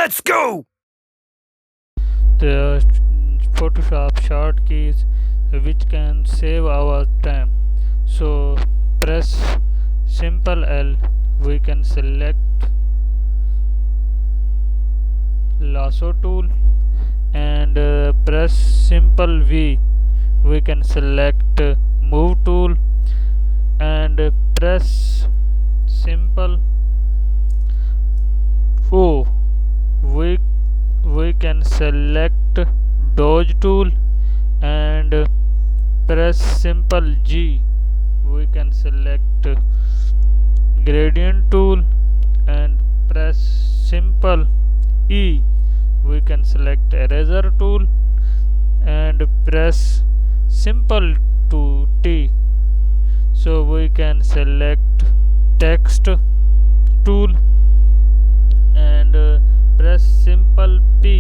Let's go! The Photoshop short keys which can save our time. So press simple L, we can select lasso tool, and press simple V, we can select move tool, and press simple O, we can select dodge tool, and press simple G, we can select gradient tool, and press simple E, we can select eraser tool, and press simple to T, so we can select text tool, and press simple P,